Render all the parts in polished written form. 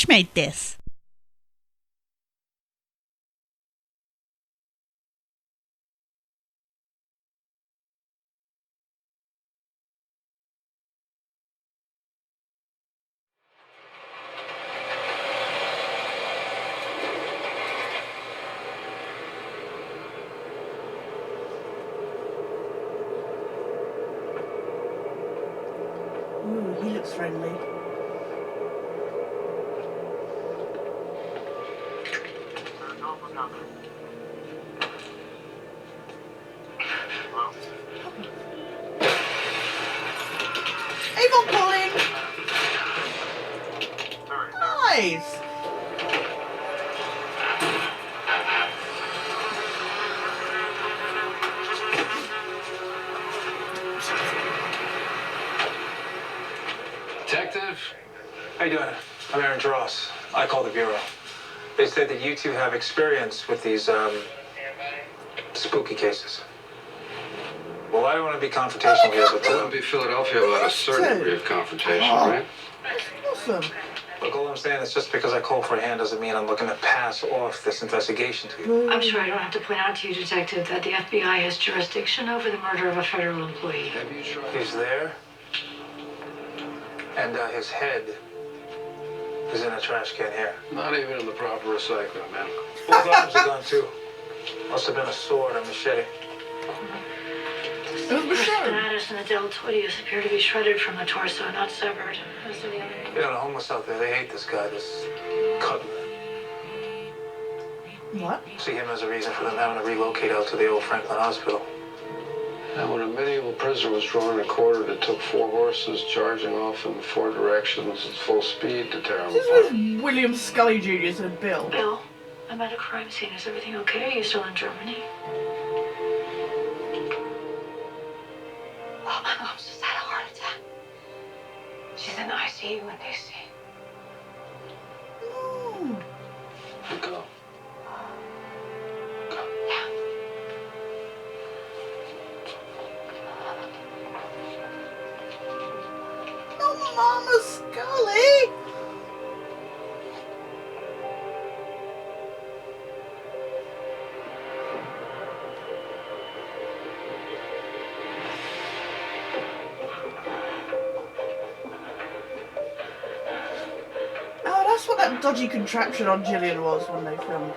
Which made this? Ooh, he looks friendly. Avon calling! Nice! Detective? How you doing? I'm Aaron Dross. I call the Bureau. They said that you two have experience with these, spooky cases. Well, I don't want to be confrontational here, but... It wouldn't be Philadelphia without a certain degree of confrontation, right? That's awesome. Look, all I'm saying is just because I call for a hand doesn't mean I'm looking to pass off this investigation to you. I'm sure I don't have to point out to you, Detective, that the FBI has jurisdiction over the murder of a federal employee. Have you tried? He's there, and his head is in a trash can here. Not even in the proper recycling, man. Both arms are gone, too. Must have been a sword or machete. The status and the deltoideus appear to be shredded from the torso, not severed, as do the other. You know, the homeless out there, they hate this guy, this cuddler. What? See him as a reason for them having to relocate out to the old Franklin Hospital. And when a medieval prisoner was drawing a quarter, it took 4 horses charging off in 4 directions at full speed to tear him This apart. was William Scully Jr. and Bill. Bill, I'm at a crime scene. Is everything okay? Are you still in Germany? Oh, my mom just had a heart attack. She's in ICU in DC. Ooh. Go. Yeah. Oh, Mama Scully! Oh, that's what that dodgy contraption on Gillian was when they filmed.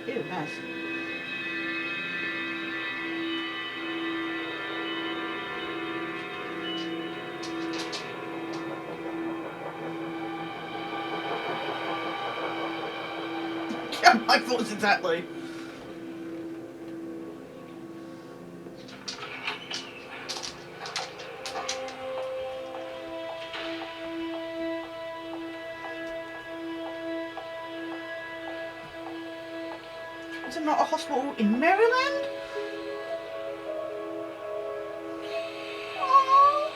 Ew, nice. Yeah, my thoughts exactly. Is it not a hospital in Maryland? Aww.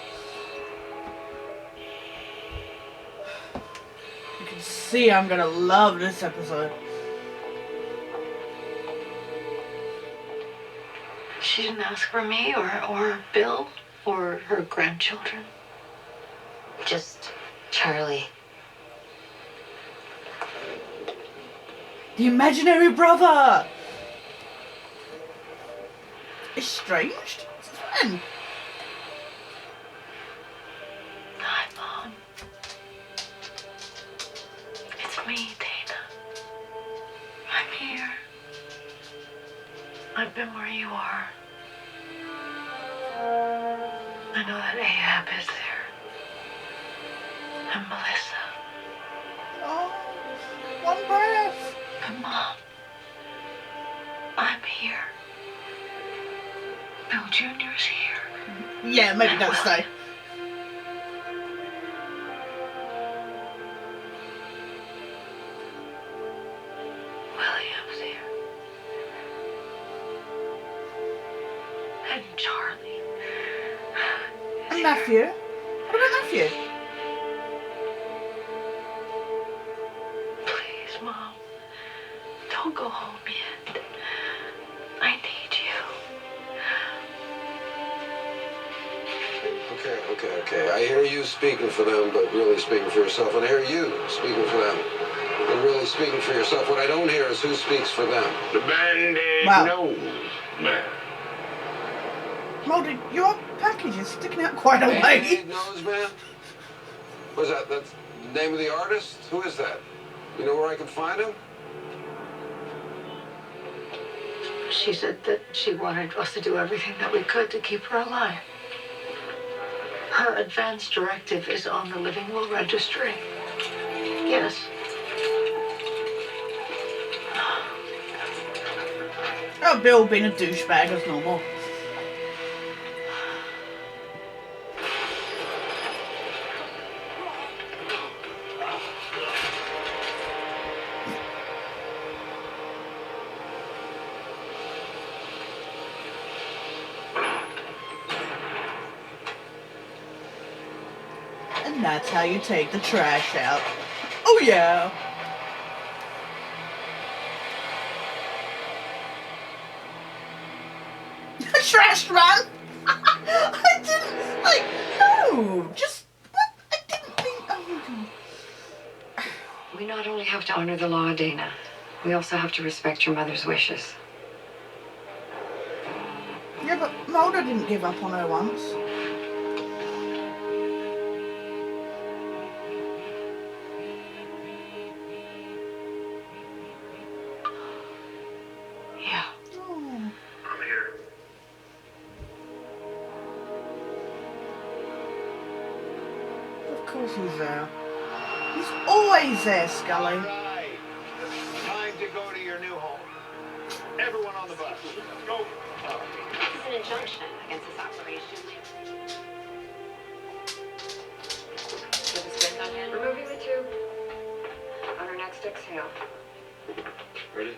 You can see I'm gonna love this episode. She didn't ask for me or Bill or her grandchildren. Just Charlie. The imaginary brother! Estranged? It's his friend. Hi, Mom. It's me, Dana. I'm here. I've been where you are. I know that Ahab is there. And Melissa. Oh, one breath. But Mom, I'm here. Bill Jr.'s here. Yeah, maybe don't stay. William's here. And Charlie. And Matthew? What about Matthew? Please, Mom. Don't go home yet. I need you. Okay. I hear you speaking for them, but really speaking for yourself. And I hear you speaking for them, but really speaking for yourself. What I don't hear is who speaks for them. The Band-Aid Wow. knows, man. Mulder, your package is sticking out quite a way. Band-Aid Nose Man? What's that? That's the name of the artist? Who is that? You know where I can find him? She said that she wanted us to do everything that we could to keep her alive. Her advance directive is on the living will registry. Yes. Oh, Bill being a douchebag as normal. And that's how you take the trash out. Oh yeah! Trash man! I didn't, like, no! Just, what? I didn't think, oh my god. We not only have to honor the law, Dana, we also have to respect your mother's wishes. Yeah, but Mulder didn't give up on her once. Yeah. Oh. I'm here. Of course he's there. He's always there, Scully. Right. Time to go to your new home. Everyone on the bus. Go. This is an injunction against this operation. With a spin on hand. Removing the tube. On our next exhale. Ready?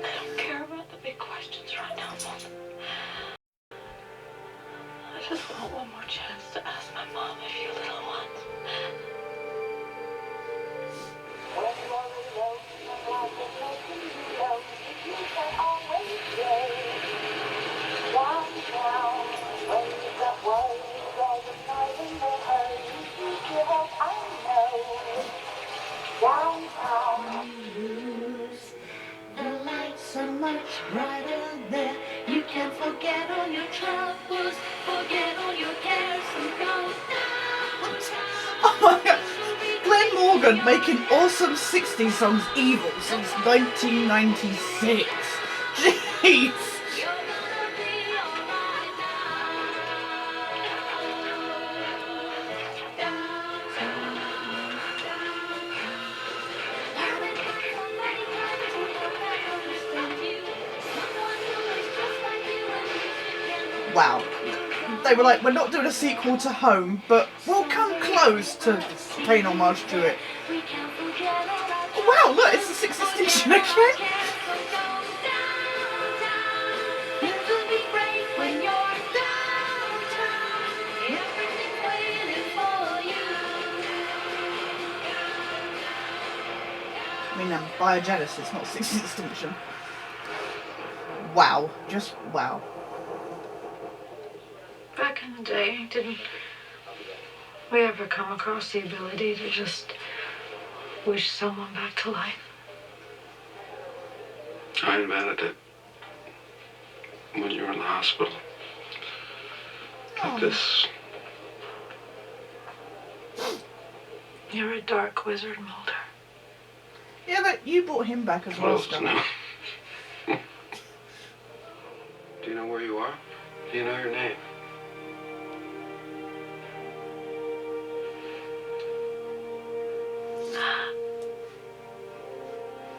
I don't care about the big questions right now, Mom. I just want one more chance to ask my mom a few little ones. The lights so much brighter there. You can forget all your troubles, forget all your cares, and go down. Oh my god. Glen Morgan making awesome 60s songs evil since 1996. Jeez. Wow. They were like, we're not doing a sequel to Home, but we'll come close to paying homage to it. Oh, wow, look, it's the 6th extinction again. I mean, biogenesis, not 6th extinction. Wow, just wow. Back in the day, didn't we ever come across the ability to just wish someone back to life? I invented it when you were in the hospital. Like this. You're a dark wizard, Mulder. Yeah, but you brought him back as well, Close Scott. now. Do you know where you are? Do you know your name?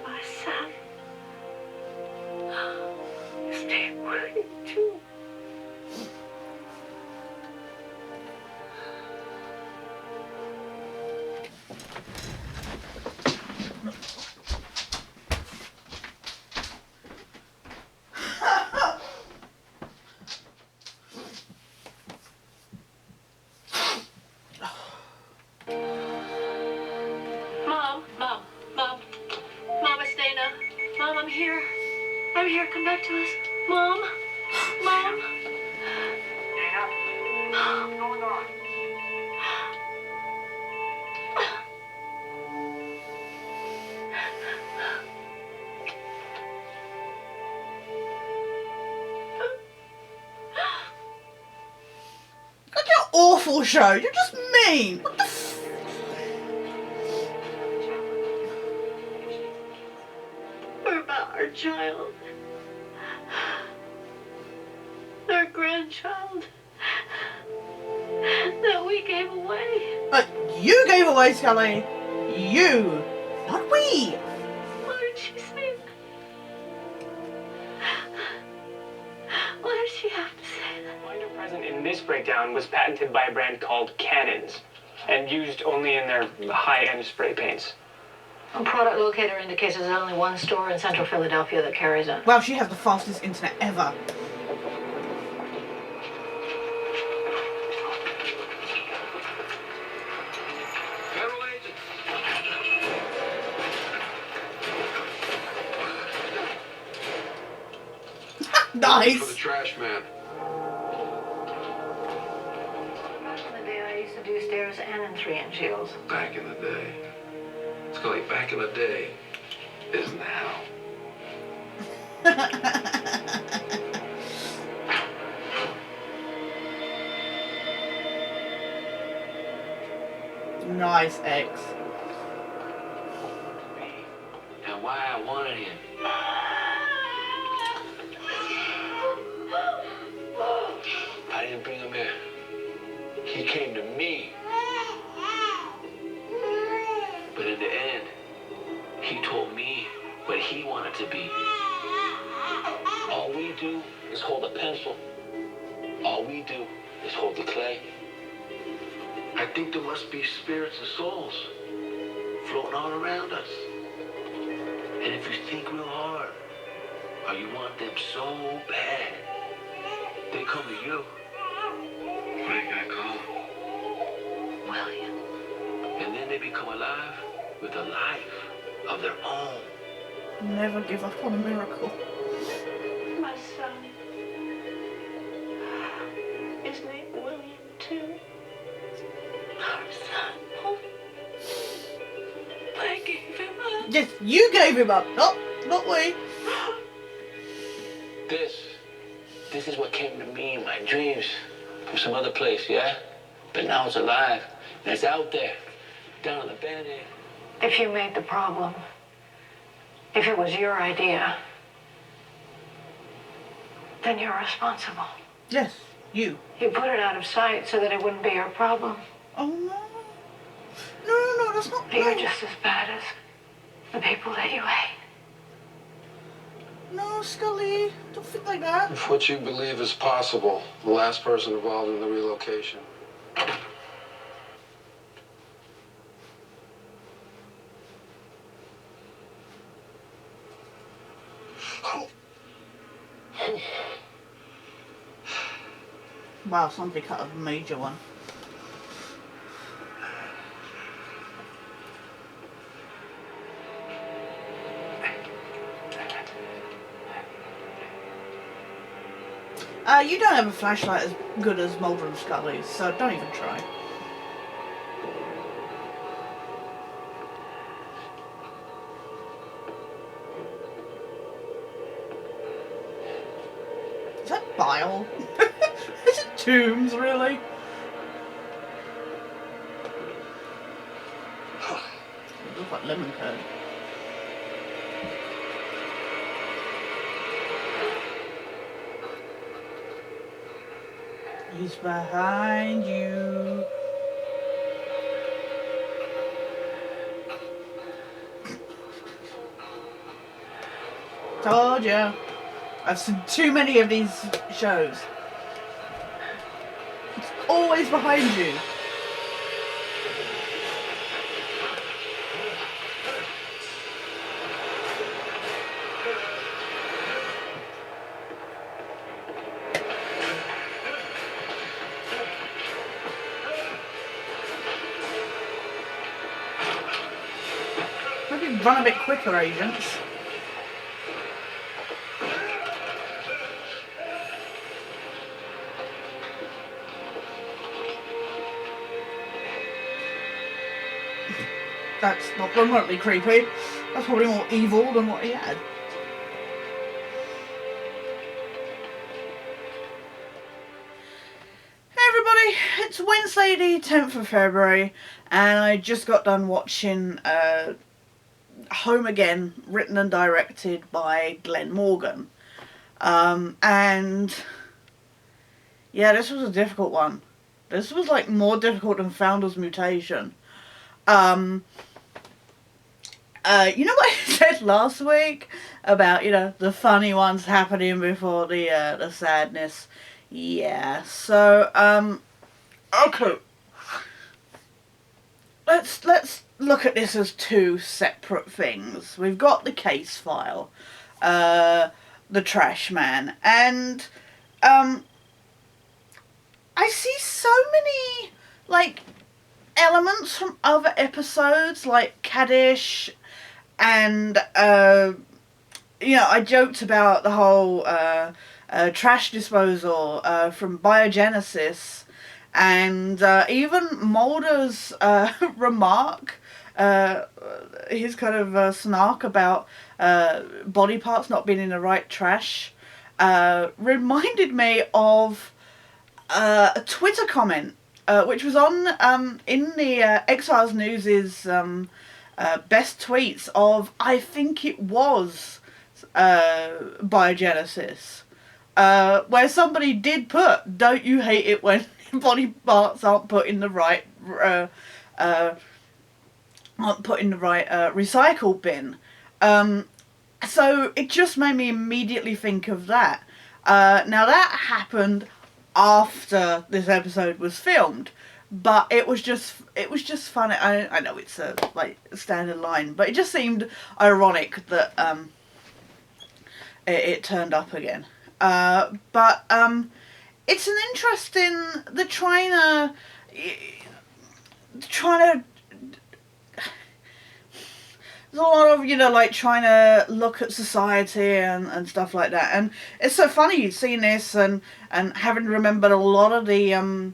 My son. His name Willie, too. Mom, it's Dana. Mom, I'm here. I'm here. Come back to us. Mom? Mom? Dana, what's going on? Look at your awful show. You're just mean. What the f... What about our child? Our grandchild that we gave away. You gave away, Scully. You. Not we. What did she say? What did she have to say? The binder present in this breakdown was patented by a brand called Cannons and used only in their high-end spray paints. A product locator indicates there's only one store in central Philadelphia that carries it. Well, she has the fastest internet ever. Federal agent. For the Nice. trash man. Back in the day, I used to do stairs and in 3-inch heels. Back in the day. Scully, back in the day is now. Nice, X. And why I wanted him. I didn't bring him in. He came to me. But in the end, he told me what he wanted to be. All we do is hold a pencil. All we do is hold the clay. I think there must be spirits and souls floating all around us. And if you think real hard, or you want them so bad, they come to you. What do you gotta call them? William. And then they become alive with a life of their own. Never give up on a miracle. My son. His name William, too. Our son. I gave him up. Yes, you gave him up. Not we. This is what came to me in my dreams from some other place, yeah? But now it's alive, and it's out there, down on the Band-Aid. If you made the problem, if it was your idea, then you're responsible. Yes, you. You put it out of sight so that it wouldn't be your problem. Oh no. No, that's not. You're No. just as bad as the people that you hate. No, Scully, don't think like that. If what you believe is possible, the last person involved in the relocation. Wow, somebody cut a major one. You don't have a flashlight as good as Mulder and Scully's, so don't even try. Is that bile? Is it tombs, really? It looks like lemon curd. He's behind you. Told you. I've seen too many of these shows. It's always behind you. Maybe run a bit quicker, agents. that's not remotely creepy. That's probably more evil than what he had. Hey everybody, it's Wednesday the 10th of February, and I just got done watching Home Again, written and directed by Glen Morgan. And yeah, this was a difficult one. This was like more difficult than Founder's Mutation. You know what I said last week about, the funny ones happening before the sadness? Yeah, so, okay. Let's look at this as two separate things. We've got the case file, the trash man, and, I see so many, like, elements from other episodes, like Kaddish, and, I joked about the whole, trash disposal, from Biogenesis, and, even Mulder's, remark, his kind of, snark about, body parts not being in the right trash, reminded me of, a Twitter comment, which was on, in the, Exiles News's, best tweets of, I think it was, Biogenesis, where somebody did put, don't you hate it when body parts aren't put in the right, recycle bin. So it just made me immediately think of that. Now that happened after this episode was filmed, but it was just funny. I know it's a standard line, but it just seemed ironic that it turned up again. But it's an interesting. They're trying to. There's a lot of, trying to look at society and stuff like that. And it's so funny seeing this and having remembered a lot of the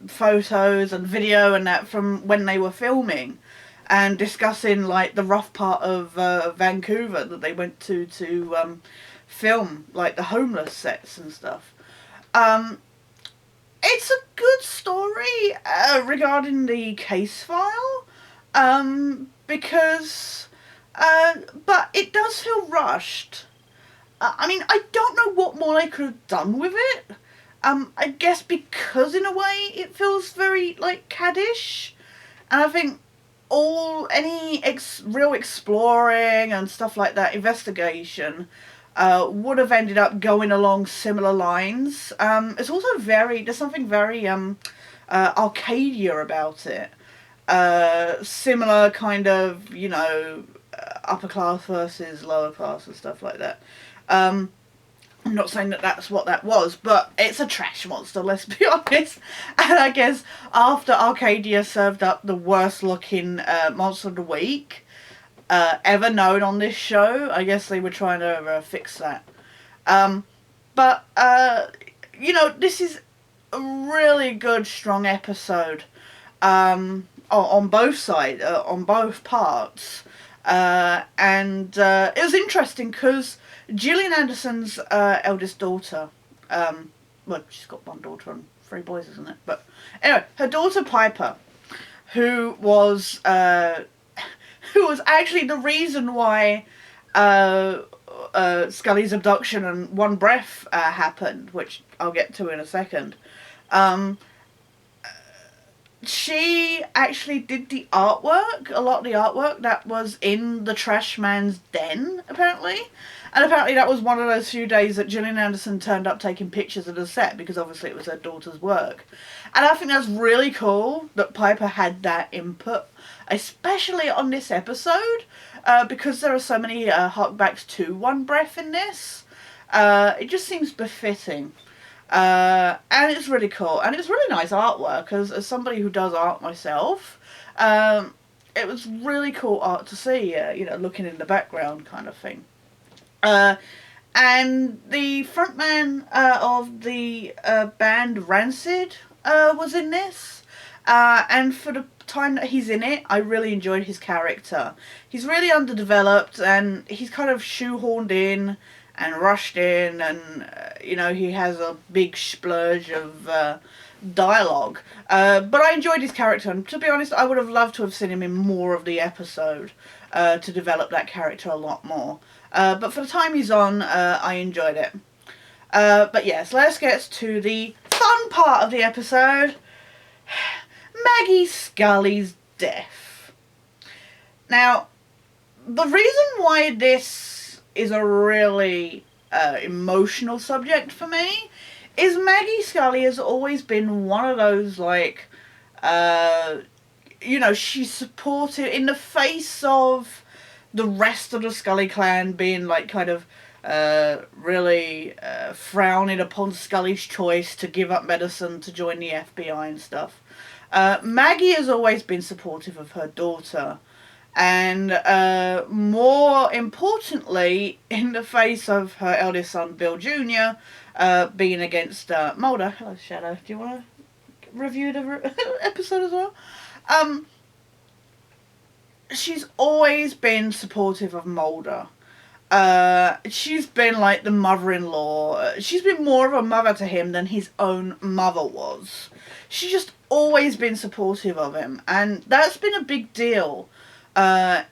photos and video and that from when they were filming and discussing, like, the rough part of Vancouver that they went to film, like, the homeless sets and stuff. It's a good story regarding the case file. Because, but it does feel rushed. I mean, I don't know what more they could have done with it. I guess because in a way it feels very, like, Kaddish. And I think any real exploring and stuff like that, investigation, would have ended up going along similar lines. It's also there's something very, Arcadia about it. Similar kind of, upper class versus lower class and stuff like that. I'm not saying that that's what that was, but it's a trash monster, let's be honest. And I guess after Arcadia served up the worst looking monster of the week ever known on this show, I guess they were trying to fix that. But this is a really good, strong episode. On both sides, on both parts, and it was interesting because Gillian Anderson's eldest daughter, well, she's got one daughter and 3 boys, isn't it? But anyway, her daughter Piper, who was actually the reason why Scully's abduction and One Breath happened, which I'll get to in a second. She actually did the artwork, a lot of the artwork that was in the trash man's den, apparently. And apparently that was one of those few days that Gillian Anderson turned up taking pictures of the set, because obviously it was her daughter's work. And I think that's really cool that Piper had that input, especially on this episode, because there are so many harkbacks to One Breath in this. It just seems befitting. And it's really cool, and it's really nice artwork. As somebody who does art myself, it was really cool art to see. Looking in the background, kind of thing. And the frontman of the band Rancid was in this, and for the time that he's in it, I really enjoyed his character. He's really underdeveloped, and he's kind of shoehorned in and rushed in, and you know, he has a big splurge of dialogue. But I enjoyed his character, and to be honest, I would have loved to have seen him in more of the episode to develop that character a lot more. But for the time he's on, I enjoyed it. But yes, let's get to the fun part of the episode. Maggie Scully's death. Now, the reason why this is a really emotional subject for me is Maggie Scully has always been one of those, like, you know, she's supported in the face of the rest of the Scully clan being, like, kind of really frowning upon Scully's choice to give up medicine to join the FBI and stuff. Maggie has always been supportive of her daughter, and more importantly, in the face of her eldest son Bill Jr. Being against Mulder. Hello, Shadow. Do you want to review the episode as well? She's always been supportive of Mulder. She's been like the mother-in-law. She's been more of a mother to him than his own mother was. She's just always been supportive of him, and that's been a big deal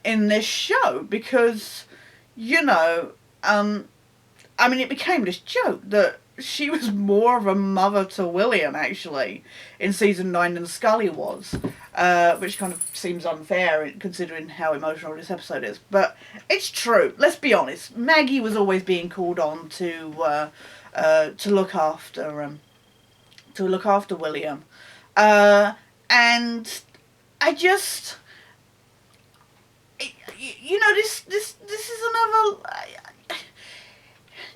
in this show, because, you know, I mean, it became this joke that she was more of a mother to William, actually, in season 9 than Scully was, which kind of seems unfair considering how emotional this episode is. But it's true. Let's be honest. Maggie was always being called on to look after William, and I just, you know, this is another.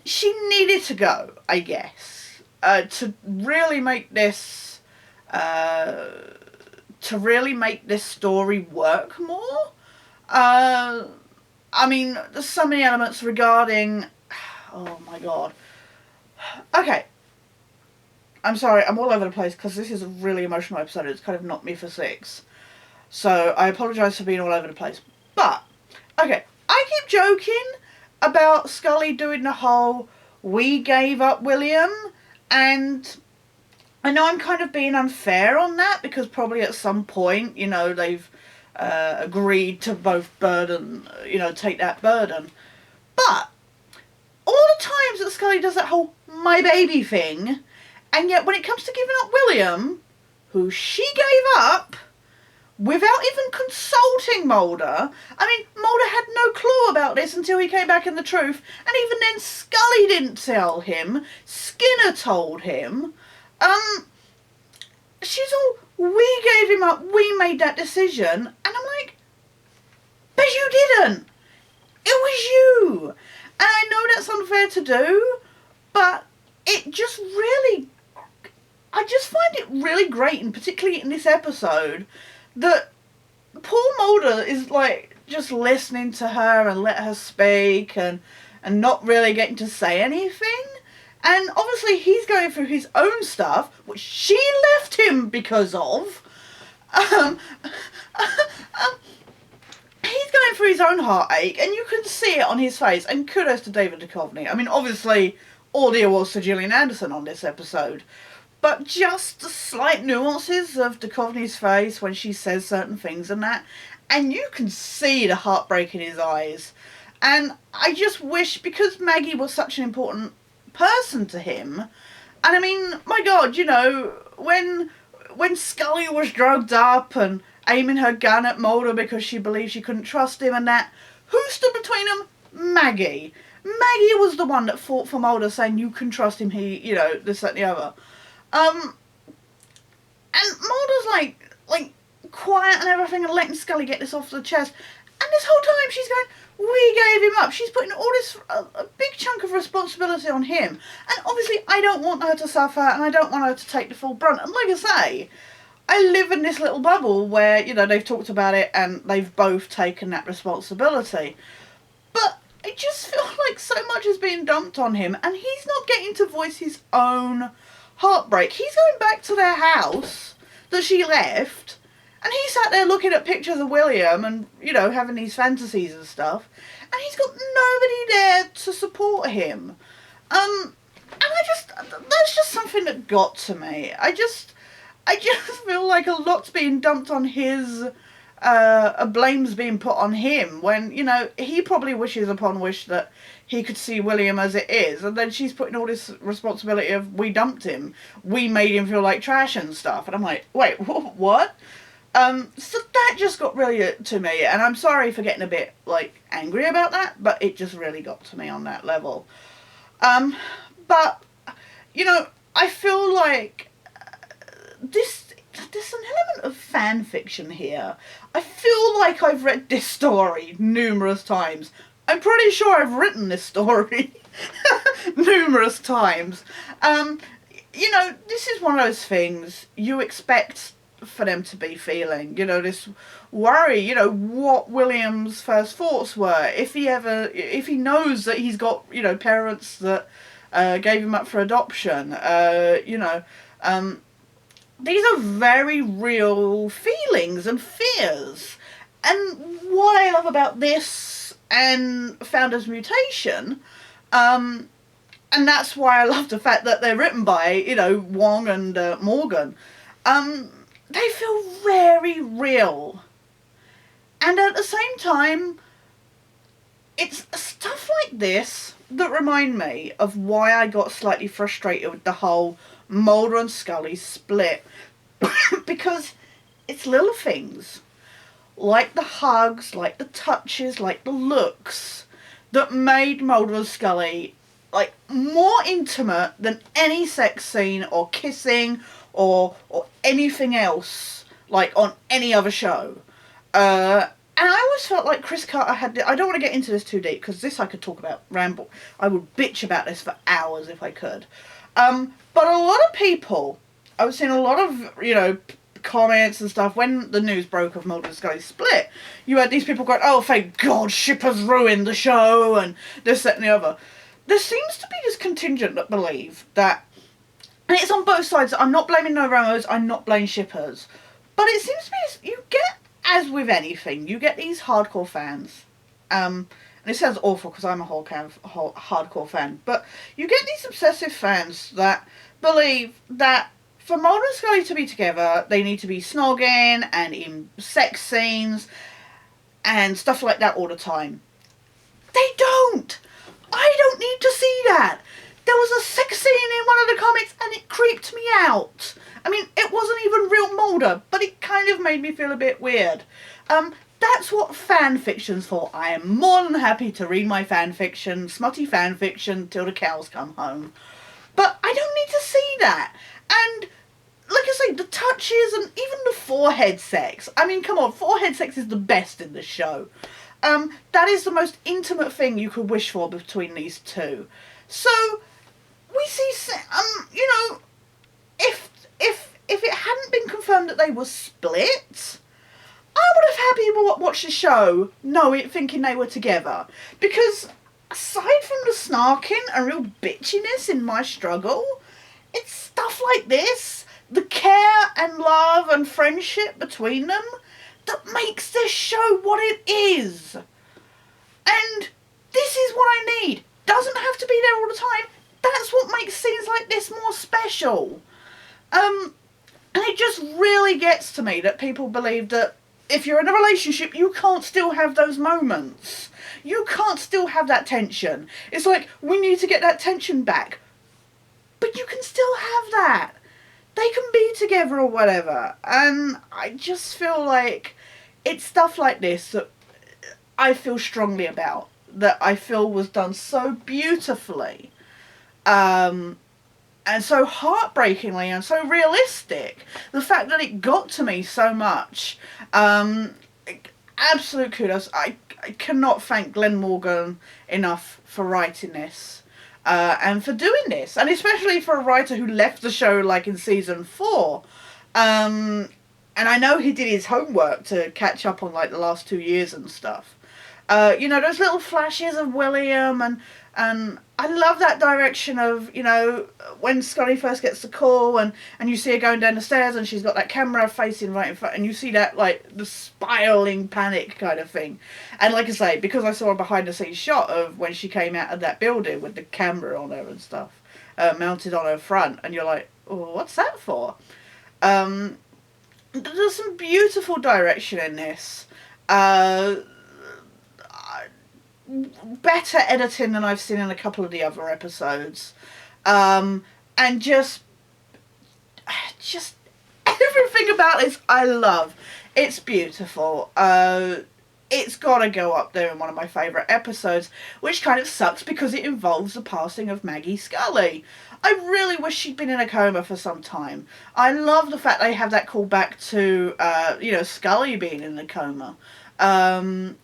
She needed to go, I guess, to really make this story work more. I mean, there's so many elements regarding. Oh my god. Okay. I'm sorry, I'm all over the place because this is a really emotional episode. It's kind of knocked me for 6. So I apologise for being all over the place. But, okay, I keep joking about Scully doing the whole "we gave up William," and I know I'm kind of being unfair on that because probably at some point, you know, they've agreed to both take that burden. But all the times that Scully does that whole "my baby" thing, and yet when it comes to giving up William, who she gave up without even consulting Mulder. I mean, Mulder had no clue about this until he came back in the truth, and even then Scully didn't tell him. Skinner told him. She's all, "we gave him up, we made that decision," and I'm like, but you didn't. It was you. And I know that's unfair to do, but it just really, I just find it really great, and particularly in this episode, that Paul Mulder is like just listening to her and let her speak and not really getting to say anything. And obviously he's going through his own stuff, which she left him because of. He's going through his own heartache, and you can see it on his face. And kudos to David Duchovny. I mean, obviously all the awards to Gillian Anderson on this episode. But just the slight nuances of Duchovny's face when she says certain things and that. And you can see the heartbreak in his eyes. And I just wish, because Maggie was such an important person to him. And I mean, my God, you know, when Scully was drugged up and aiming her gun at Mulder because she believed she couldn't trust him and that, who stood between them? Maggie. Maggie was the one that fought for Mulder, saying you can trust him, he, you know, this, that and the other. And Mulder's like quiet and everything and letting Scully get this off the chest. And this whole time she's going, "we gave him up." She's putting all this, a big chunk of responsibility on him. And obviously I don't want her to suffer, and I don't want her to take the full brunt. And like I say, I live in this little bubble where, you know, they've talked about it and they've both taken that responsibility. But I just feel like so much is being dumped on him, and he's not getting to voice his own heartbreak. He's going back to their house that she left, And he sat there looking at pictures of William and, you know, having these fantasies and stuff. And he's got nobody there to support him. And that's just something that got to me. I just feel like a lot's being dumped on his, blame's being put on him when, you know, he probably wishes upon wish that he could see William as it is, and then she's putting all this responsibility of, we dumped him, we made him feel like trash and stuff, and I'm like, wait, what? So that just got really to me, and I'm sorry for getting a bit, like, angry about that, but it just really got to me on that level. But, you know, I feel like there's an element of fan fiction here. I feel like I've read this story numerous times. I'm pretty sure I've written this story numerous times. You know, this is one of those things you expect for them to be feeling. You know, this worry, you know, what William's first thoughts were. If he knows that he's got, you know, parents that gave him up for adoption, you know, these are very real feelings and fears. And what I love about this and Founder's Mutation, and that's why I love the fact that they're written by, you know, Wong and Morgan, they feel very real. And at the same time, it's stuff like this that remind me of why I got slightly frustrated with the whole Mulder and Scully split. Because it's little things, like the hugs, like the touches, like the looks, that made Mulder and Scully, like, more intimate than any sex scene or kissing or anything else, like, on any other show. And I always felt like Chris Carter had... I don't want to get into this too deep, because this I could talk about, ramble. I would bitch about this for hours if I could. But a lot of people... I was seeing a lot of, you know, comments and stuff when the news broke of Mulder and Scully split. You had these people going, oh, thank God, Shipper's ruined the show, and this, that, and the other. There seems to be this contingent that believe that... And it's on both sides. I'm not blaming No Ramos, I'm not blaming Shippers. But it seems to be... You get, as with anything, you get these hardcore fans. And it sounds awful because I'm a hardcore fan. But you get these obsessive fans that believe that for Mulder and Scully to be together, they need to be snogging and in sex scenes and stuff like that all the time. They don't! I don't need to see that! There was a sex scene in one of the comics and it creeped me out. I mean, it wasn't even real Mulder, but it kind of made me feel a bit weird. That's what fan fiction's for. I am more than happy to read my fan fiction, smutty fan fiction, till the cows come home. But I don't need to see that. And, like I say, the touches and even the forehead sex. I mean, come on, forehead sex is the best in the show. That is the most intimate thing you could wish for between these two. So, we see, you know, if it hadn't been confirmed that they were split, I would have had people watch the show thinking they were together. Because, aside from the snarking and real bitchiness in my struggle, it's stuff like this, the care and love and friendship between them, that makes this show what it is. And this is what I need. Doesn't have to be there all the time. That's what makes scenes like this more special. And it just really gets to me that people believe that if you're in a relationship, you can't still have those moments. You can't still have that tension. It's like, we need to get that tension back. But you can still have that. They can be together or whatever. And I just feel like it's stuff like this that I feel strongly about. That I feel was done so beautifully. And so heartbreakingly and so realistic. The fact that it got to me so much. Absolute kudos. I cannot thank Glen Morgan enough for writing this. And for doing this. And especially for a writer who left the show like in season 4. And I know he did his homework to catch up on like the last 2 years and stuff. You know, those little flashes of William and And I love that direction of, you know, when Scully first gets the call and you see her going down the stairs and she's got that camera facing right in front and you see that, like, the spiraling panic kind of thing. And like I say, because I saw a behind the scenes shot of when she came out of that building with the camera on her and stuff, mounted on her front, and you're like, oh, what's that for? There's some beautiful direction in this. Better editing than I've seen in a couple of the other episodes. And just everything about this I love. It's beautiful. It's gotta go up there in one of my favourite episodes, which kind of sucks because it involves the passing of Maggie Scully. I really wish she'd been in a coma for some time. I love the fact they have that call back to, you know, Scully being in a coma. I'm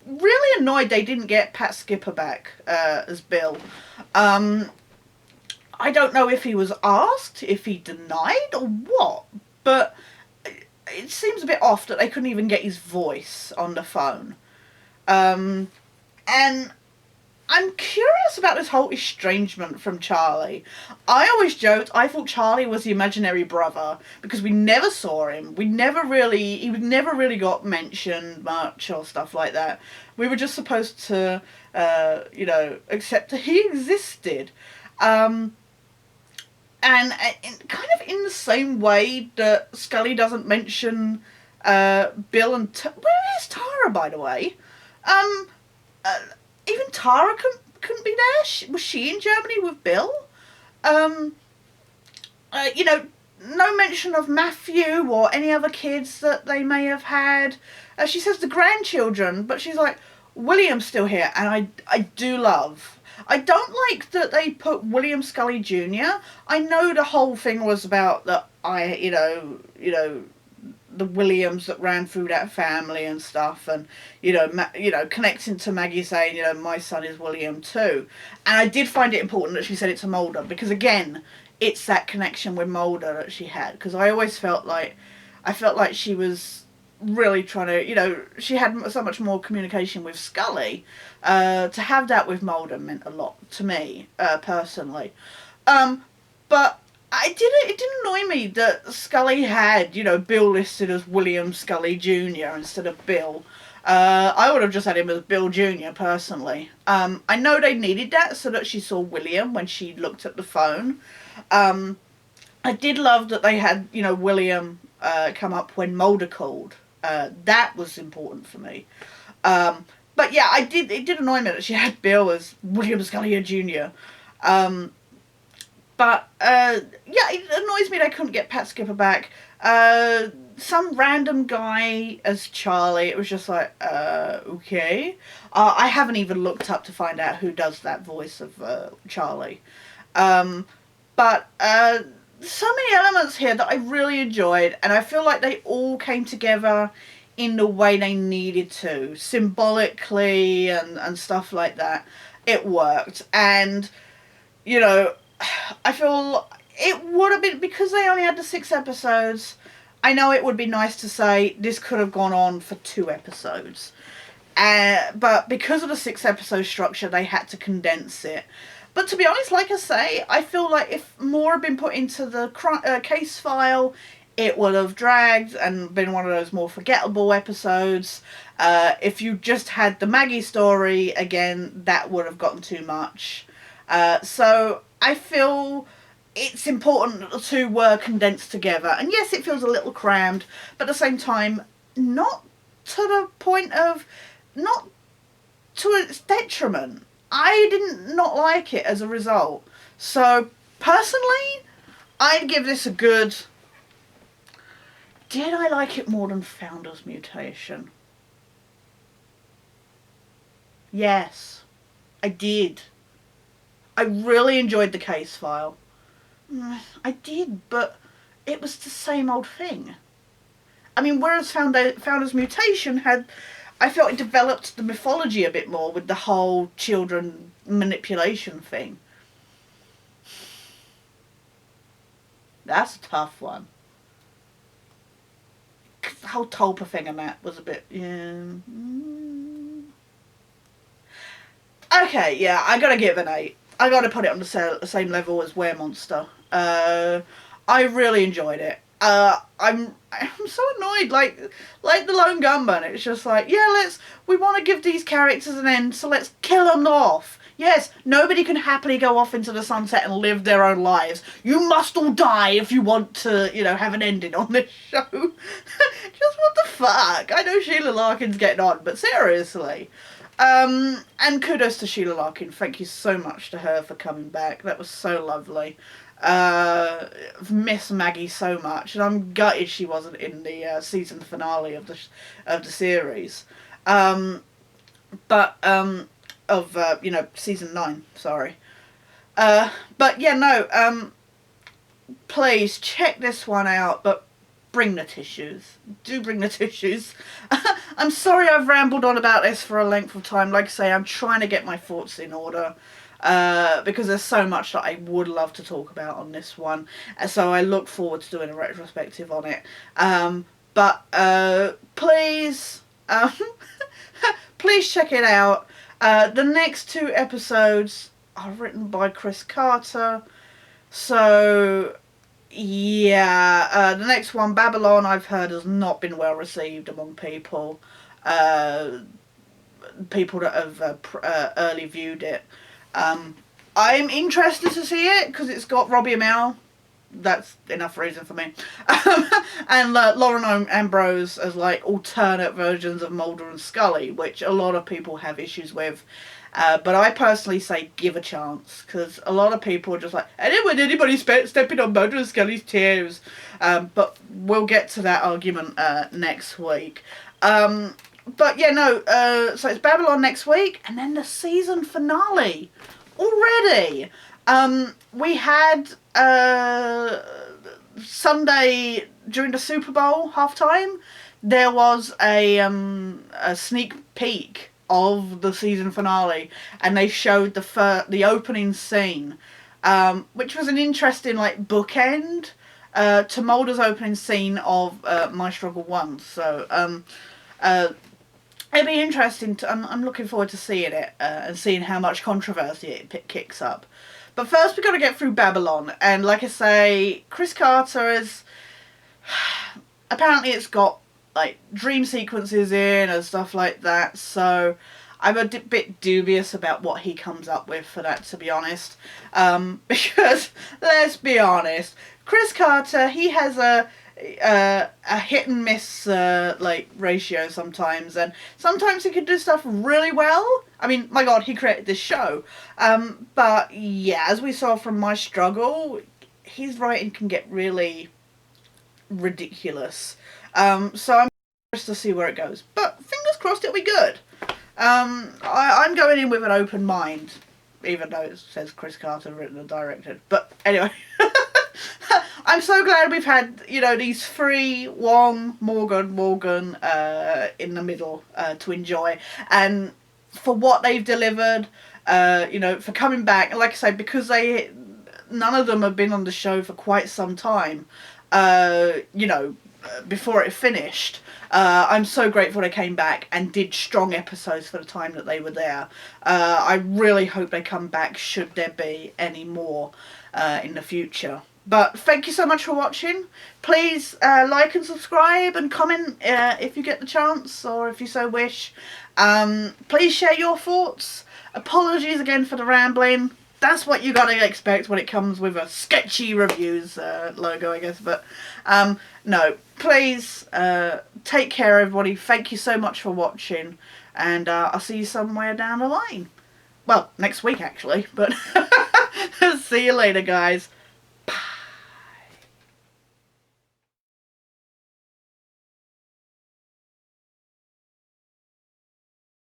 really annoyed they didn't get Pat Skipper back as Bill. I don't know if he was asked, if he denied, or what, but it seems a bit off that they couldn't even get his voice on the phone. And I'm curious about this whole estrangement from Charlie. I always joked, I thought Charlie was the imaginary brother because we never saw him. He never really got mentioned much or stuff like that. We were just supposed to, you know, accept that he existed. And kind of in the same way that Scully doesn't mention Bill and... Where is Tara, by the way? Even Tara couldn't be there. Was she in Germany with Bill? You know, no mention of Matthew or any other kids that they may have had. She says the grandchildren, but she's like, William's still here, and I do love. I don't like that they put William Scully Jr. I know the whole thing was about that you know, the Williams that ran through that family and stuff, and you know, connecting to Maggie saying, you know, my son is William too. And I did find it important that she said it to Mulder, because again, it's that connection with Mulder that she had, because I always felt like she was really trying to, you know, she had so much more communication with Scully. To have that with Mulder meant a lot to me, personally. But it didn't annoy me that Scully had, you know, Bill listed as William Scully Jr. instead of Bill. I would have just had him as Bill Jr. personally. I know they needed that so that she saw William when she looked at the phone. I did love that they had, you know, William come up when Mulder called. That was important for me. But yeah, it did annoy me that she had Bill as William Scully Jr. But yeah, it annoys me they couldn't get Pat Skipper back. Some random guy as Charlie, it was just like, okay. I haven't even looked up to find out who does that voice of Charlie. But so many elements here that I really enjoyed, and I feel like they all came together in the way they needed to, symbolically and stuff like that. It worked, and, you know, I feel it would have been, because they only had the 6 episodes, I know it would be nice to say this could have gone on for 2 episodes. But because of the 6 episode structure, they had to condense it. But to be honest, like I say, I feel like if more had been put into the case file, it would have dragged and been one of those more forgettable episodes. If you just had the Maggie story, again, that would have gotten too much. So I feel it's important that the 2 were condensed together. And yes, it feels a little crammed, but at the same time, not to the point of, not to its detriment. I didn't not like it as a result. So, personally, I'd give this a good... Did I like it more than Founder's Mutation? Yes, I did. I really enjoyed the case file. I did, but it was the same old thing. I mean, whereas Founder's Mutation had... I felt it developed the mythology a bit more with the whole children manipulation thing. That's a tough one. The whole Tulpa thing and that was a bit... Yeah. Okay, yeah, I gotta give it an 8. I gotta put it on the same level as Weremonster. I really enjoyed it. I'm so annoyed, like the Lone Gunman. It's just like, yeah, we want to give these characters an end, so let's kill them off. Yes, nobody can happily go off into the sunset and live their own lives. You must all die if you want to, you know, have an ending on this show. Just what the fuck? I know Sheila Larkin's getting on, but seriously. And kudos to Sheila Larkin. Thank you so much to her for coming back. That was so lovely. Miss Maggie so much, and I'm gutted she wasn't in the season finale of the series. You know, season 9. Sorry. But yeah, no. Please check this one out, but bring the tissues. Do bring the tissues. I'm sorry I've rambled on about this for a length of time. Like I say, I'm trying to get my thoughts in order. Because there's so much that I would love to talk about on this one. And so I look forward to doing a retrospective on it. Please, please check it out. The next 2 episodes are written by Chris Carter. So, yeah, the next one, Babylon, I've heard has not been well received among people. People that have early viewed it. I'm interested to see it because it's got Robbie Amell. That's enough reason for me. And Lauren Ambrose as like alternate versions of Mulder and Scully, which a lot of people have issues with. But I personally say give a chance, because a lot of people are just like, I didn't want anybody stepping on Mulder and Scully's toes. But we'll get to that argument next week. But yeah, no, so it's Babylon next week, and then the season finale already. We had Sunday during the Super Bowl halftime, there was a sneak peek of the season finale, and they showed the opening scene, which was an interesting like bookend to Mulder's opening scene of My Struggle 1. So it'd be interesting. I'm looking forward to seeing it and seeing how much controversy it kicks up. But first we've got to get through Babylon. And like I say, Chris Carter is... apparently it's got like dream sequences in and stuff like that. So I'm a bit dubious about what he comes up with for that, to be honest. Because, let's be honest, Chris Carter, he has a hit and miss like ratio sometimes, and sometimes he can do stuff really well. I mean, my god, he created this show. But yeah, as we saw from My Struggle, his writing can get really ridiculous. So I'm curious to see where it goes. But fingers crossed it'll be good. I'm going in with an open mind, even though it says Chris Carter written and directed. But anyway. I'm so glad we've had, you know, these 3, Wong, Morgan, in the middle to enjoy. And for what they've delivered, you know, for coming back. And like I say, because none of them have been on the show for quite some time, you know, before it finished. I'm so grateful they came back and did strong episodes for the time that they were there. I really hope they come back should there be any more in the future. But thank you so much for watching. Please like and subscribe and comment if you get the chance, or if you so wish. Please share your thoughts. Apologies again for the rambling. That's what you gotta expect when it comes with a Sketchy Reviews logo, I guess. But no, please take care, everybody. Thank you so much for watching, and I'll see you somewhere down the line. Well, next week actually, but see you later, guys.